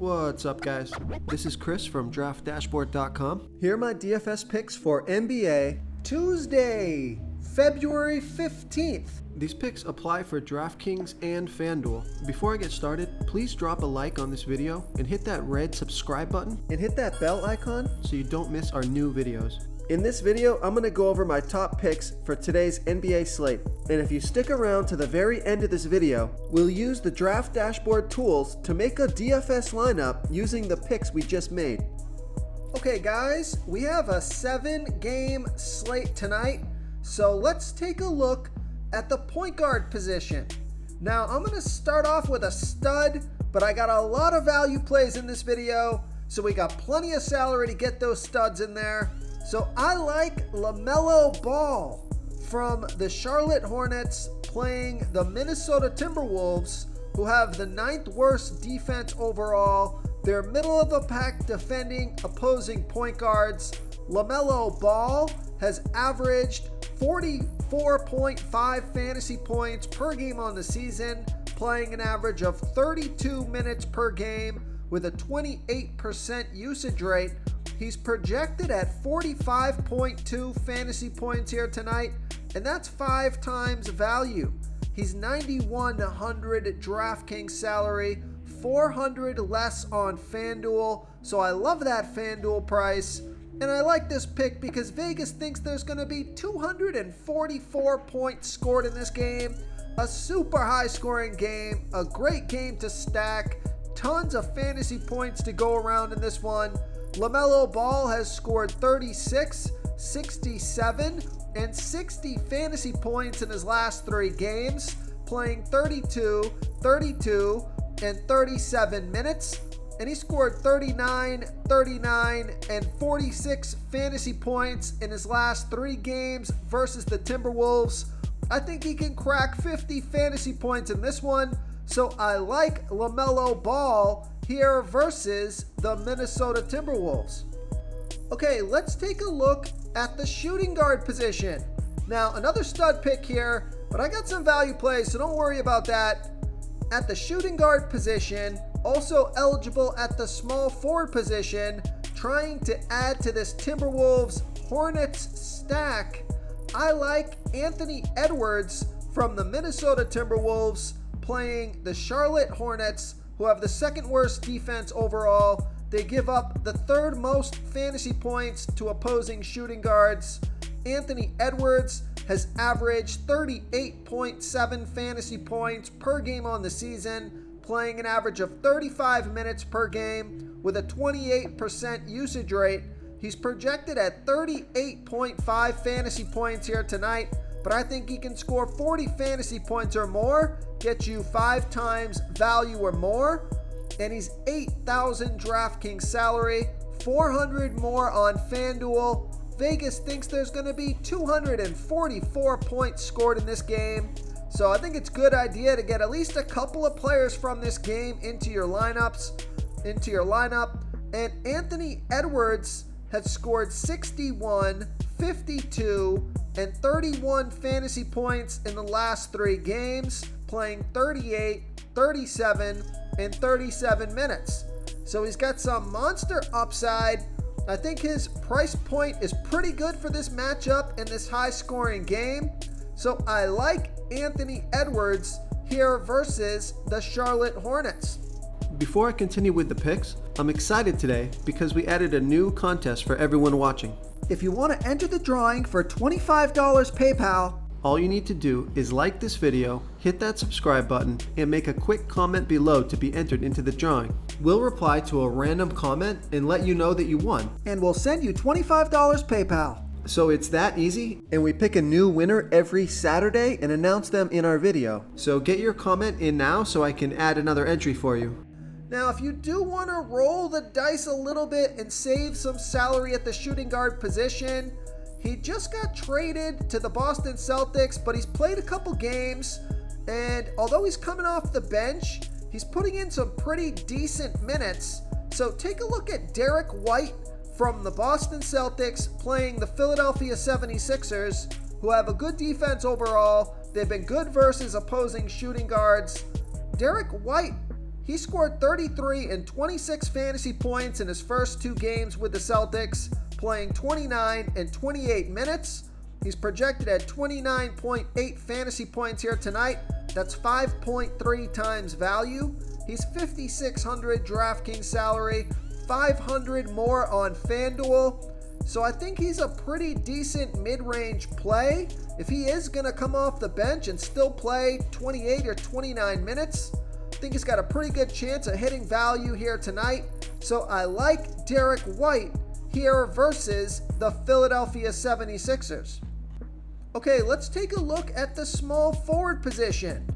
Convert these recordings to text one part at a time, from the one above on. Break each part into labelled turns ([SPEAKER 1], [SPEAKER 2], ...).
[SPEAKER 1] What's up, guys? This is Chris from DraftDashboard.com. Here are my DFS picks for NBA Tuesday, February 15th. These picks apply for DraftKings and FanDuel. Before I get started, please drop a like on this video and hit that red subscribe button and hit that bell icon so you don't miss our new videos. In this video, I'm going to go over my top picks for today's NBA slate. And if you stick around to the very end of this video, we'll use the Draft Dashboard tools to make a DFS lineup using the picks we just made. Okay guys, we have a 7-game slate tonight. So let's take a look at the point guard position. Now I'm going to start off with a stud, but I got a lot of value plays in this video. So we got plenty of salary to get those studs in there. So I like LaMelo Ball from the Charlotte Hornets playing the Minnesota Timberwolves, who have the 9th worst defense overall. They're middle of the pack defending opposing point guards. LaMelo Ball has averaged 44.5 fantasy points per game on the season, playing an average of 32 minutes per game with a 28% usage rate. He's projected at 45.2 fantasy points here tonight, and that's 5 times value. He's 9,100 DraftKings salary, 400 less on FanDuel, so I love that FanDuel price. And I like this pick because Vegas thinks there's going to be 244 points scored in this game, a super high scoring game, a great game to stack, tons of fantasy points to go around in this one. LaMelo Ball has scored 36, 67, and 60 fantasy points in his last 3 games, playing 32, 32, and 37 minutes. And he scored 39, 39, and 46 fantasy points in his last 3 games versus the Timberwolves. I think he can crack 50 fantasy points in this one. So I like LaMelo Ball here versus the Minnesota Timberwolves. Okay, let's take a look at the shooting guard position. Now, another stud pick here, but I got some value plays, so don't worry about that. At the shooting guard position, also eligible at the small forward position, trying to add to this Timberwolves Hornets stack, I like Anthony Edwards from the Minnesota Timberwolves playing the Charlotte Hornets, who have the 2nd worst defense overall. They give up the 3rd most fantasy points to opposing shooting guards. Anthony Edwards has averaged 38.7 fantasy points per game on the season, playing an average of 35 minutes per game with a 28% usage rate. He's projected at 38.5 fantasy points here tonight, but I think he can score 40 fantasy points or more, get you 5 times value or more, and he's 8,000 DraftKings salary, 400 more on FanDuel. Vegas thinks there's going to be 244 points scored in this game, so I think it's a good idea to get at least a couple of players from this game into your lineup. And Anthony Edwards has scored 61, 52, and 31 fantasy points in the last 3 games, playing 38, 37, and 37 minutes. So he's got some monster upside. I think his price point is pretty good for this matchup in this high scoring game. So I like Anthony Edwards here versus the Charlotte Hornets. Before I continue with the picks, I'm excited today because we added a new contest for everyone watching. If you want to enter the drawing for $25 PayPal, all you need to do is like this video, hit that subscribe button, and make a quick comment below to be entered into the drawing. We'll reply to a random comment and let you know that you won. And we'll send you $25 PayPal. So it's that easy, and we pick a new winner every Saturday and announce them in our video. So get your comment in now so I can add another entry for you. Now, if you do want to roll the dice a little bit and save some salary at the shooting guard position, he just got traded to the Boston Celtics, but he's played a couple games, and although he's coming off the bench, he's putting in some pretty decent minutes. So take a look at Derek White from the Boston Celtics playing the Philadelphia 76ers, who have a good defense overall. They've been good versus opposing shooting guards. Derek White He scored 33 and 26 fantasy points in his first 2 games with the Celtics, playing 29 and 28 minutes. He's projected at 29.8 fantasy points here tonight. That's 5.3 times value. He's 5,600 DraftKings salary, 500 more on FanDuel. So I think he's a pretty decent mid-range play. If he is going to come off the bench and still play 28 or 29 minutes, I think he's got a pretty good chance of hitting value here tonight. So I like Derek White here versus the Philadelphia 76ers. Okay, let's take a look at the small forward position.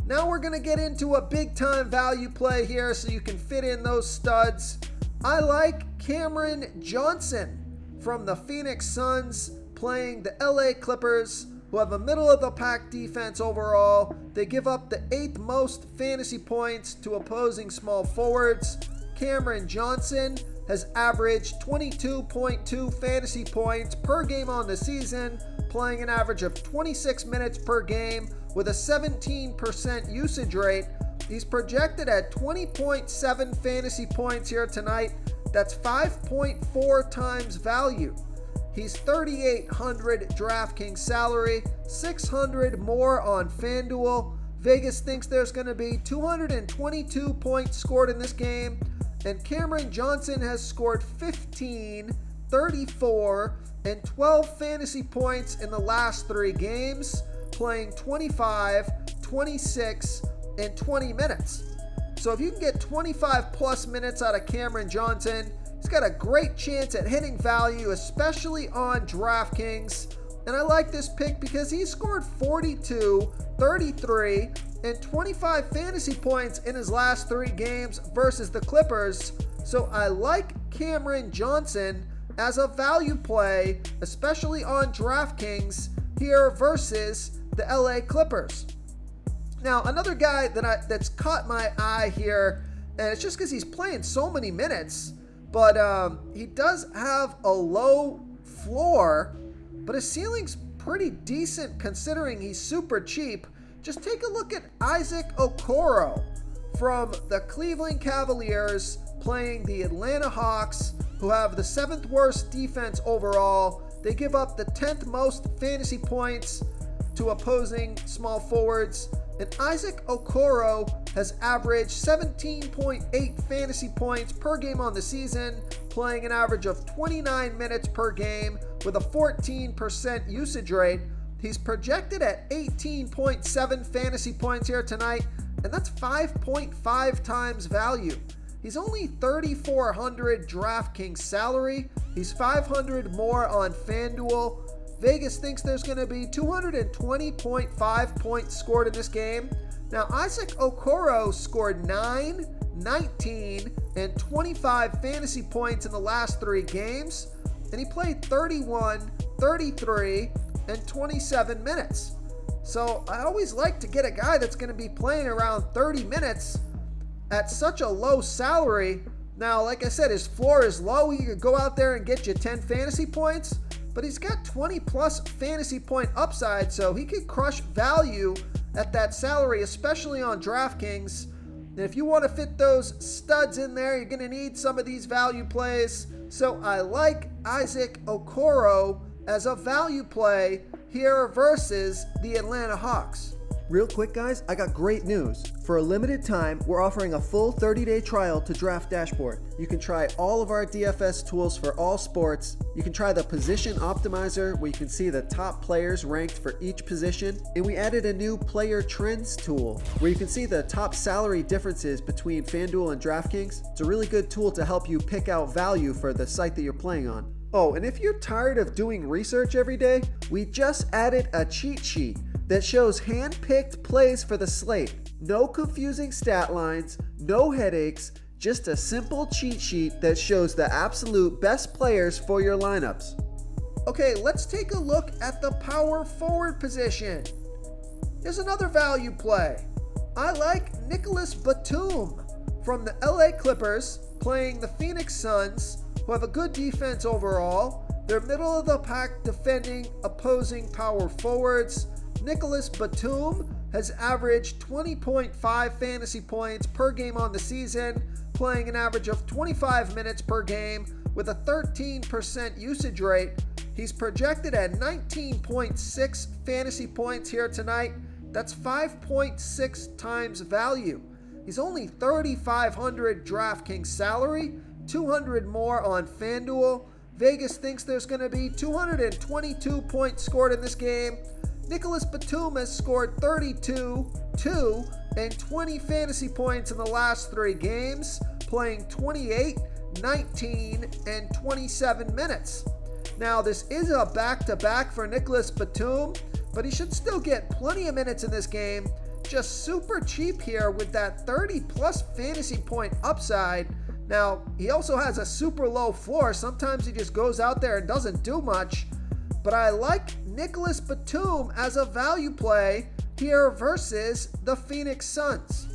[SPEAKER 1] Now we're going to get into a big time value play here so you can fit in those studs. I like Cameron Johnson from the Phoenix Suns playing the LA Clippers, who have a middle of the pack defense overall. They give up the 8th most fantasy points to opposing small forwards. Cameron Johnson has averaged 22.2 fantasy points per game on the season, playing an average of 26 minutes per game with a 17% usage rate. He's projected at 20.7 fantasy points here tonight. That's 5.4 times value. He's 3,800 DraftKings salary, 600 more on FanDuel. Vegas thinks there's going to be 222 points scored in this game, and Cameron Johnson has scored 15, 34, and 12 fantasy points in the last 3 games, playing 25, 26, and 20 minutes. So if you can get 25 plus minutes out of Cameron Johnson, he's got a great chance at hitting value, especially on DraftKings. And I like this pick because he scored 42, 33, and 25 fantasy points in his last 3 games versus the Clippers. So I like Cameron Johnson as a value play, especially on DraftKings here versus the LA Clippers. Now, another guy that's caught my eye here, and it's just because he's playing so many minutes, but he does have a low floor, but his ceiling's pretty decent considering he's super cheap. Just take a look at Isaac Okoro from the Cleveland Cavaliers playing the Atlanta Hawks, who have the 7th worst defense overall. They give up the 10th most fantasy points to opposing small forwards. And Isaac Okoro has averaged 17.8 fantasy points per game on the season, playing an average of 29 minutes per game with a 14% usage rate. He's projected at 18.7 fantasy points here tonight, and that's 5.5 times value. He's only 3,400 DraftKings salary. He's 500 more on FanDuel. Vegas thinks there's going to be 220.5 points scored in this game. Now, Isaac Okoro scored 9, 19, and 25 fantasy points in the last 3 games, and he played 31, 33, and 27 minutes. So I always like to get a guy that's going to be playing around 30 minutes at such a low salary. Now, like I said, his floor is low. He could go out there and get you 10 fantasy points, but he's got 20 plus fantasy point upside, so he could crush value at that salary, especially on DraftKings. And if you want to fit those studs in there, you're going to need some of these value plays. So I like Isaac Okoro as a value play here versus the Atlanta Hawks. Real quick, guys, I got great news. For a limited time, we're offering a full 30-day trial to Draft Dashboard. You can try all of our DFS tools for all sports. You can try the Position Optimizer, where you can see the top players ranked for each position. And we added a new Player Trends tool, where you can see the top salary differences between FanDuel and DraftKings. It's a really good tool to help you pick out value for the site that you're playing on. Oh, and if you're tired of doing research every day, we just added a cheat sheet that shows hand-picked plays for the slate. No confusing stat lines, no headaches, just a simple cheat sheet that shows the absolute best players for your lineups. Okay, let's take a look at the power forward position. Here's another value play. I like Nicholas Batum from the LA Clippers playing the Phoenix Suns, who have a good defense overall. They're middle of the pack defending opposing power forwards. Nicholas Batum has averaged 20.5 fantasy points per game on the season, playing an average of 25 minutes per game with a 13% usage rate. He's projected at 19.6 fantasy points here tonight. That's 5.6 times value. He's only $3,500 DraftKings salary, 200 more on FanDuel. Vegas thinks there's going to be 222 points scored in this game. Nicholas Batum has scored 32, 2, and 20 fantasy points in the last 3 games, playing 28, 19, and 27 minutes. Now, this is a back-to-back for Nicholas Batum, but he should still get plenty of minutes in this game. Just super cheap here with that 30-plus fantasy point upside. Now, he also has a super low floor. Sometimes he just goes out there and doesn't do much. But I like Nicholas Batum as a value play here versus the Phoenix Suns.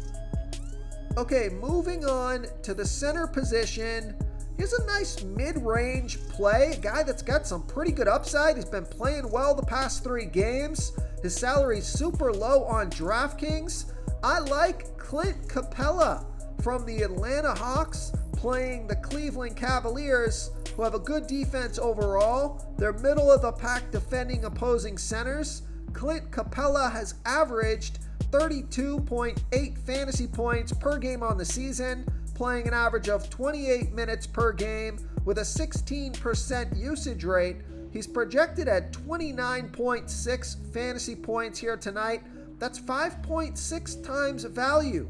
[SPEAKER 1] Okay, moving on to the center position. Here's a nice mid-range play, a guy that's got some pretty good upside. He's been playing well the past 3 games. His salary's super low on DraftKings. I like Clint Capella from the Atlanta Hawks playing the Cleveland Cavaliers, who have a good defense overall. They're middle of the pack defending opposing centers. Clint Capella has averaged 32.8 fantasy points per game on the season, playing an average of 28 minutes per game with a 16% usage rate. He's projected at 29.6 fantasy points here tonight. That's 5.6 times value.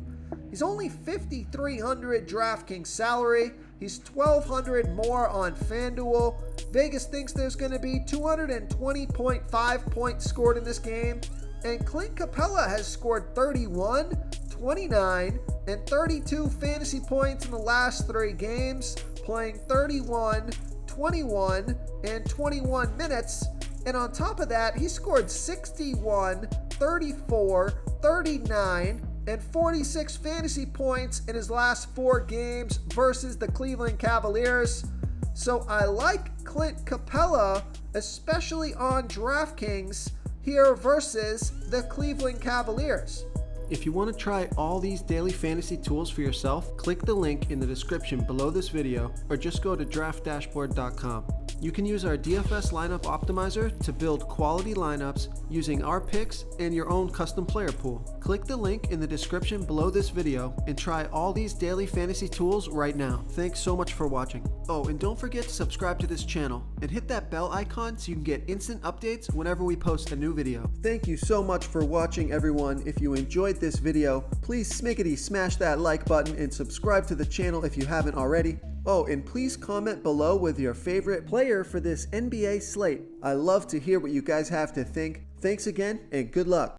[SPEAKER 1] He's only $5,300 DraftKings salary. He's $1,200 more on FanDuel. Vegas thinks there's going to be 220.5 points scored in this game. And Clint Capella has scored 31, 29, and 32 fantasy points in the last 3 games, playing 31, 21, and 21 minutes. And on top of that, he scored 61, 34, 39, and 46 fantasy points in his last 4 games versus the Cleveland Cavaliers. So I like Clint Capella, especially on DraftKings here versus the Cleveland Cavaliers.
[SPEAKER 2] If you want to try all these daily fantasy tools for yourself, click the link in the description below this video or just go to draftdashboard.com. You can use our DFS lineup optimizer to build quality lineups using our picks and your own custom player pool. Click the link in the description below this video and try all these daily fantasy tools right now. Thanks so much for watching. Oh, and don't forget to subscribe to this channel and hit that bell icon so you can get instant updates whenever we post a new video.
[SPEAKER 1] Thank you so much for watching, everyone. If you enjoyed this video, please smash that like button and subscribe to the channel if you haven't already. Oh, and please comment below with your favorite player for this NBA slate. I love to hear what you guys have to think. Thanks again, and good luck.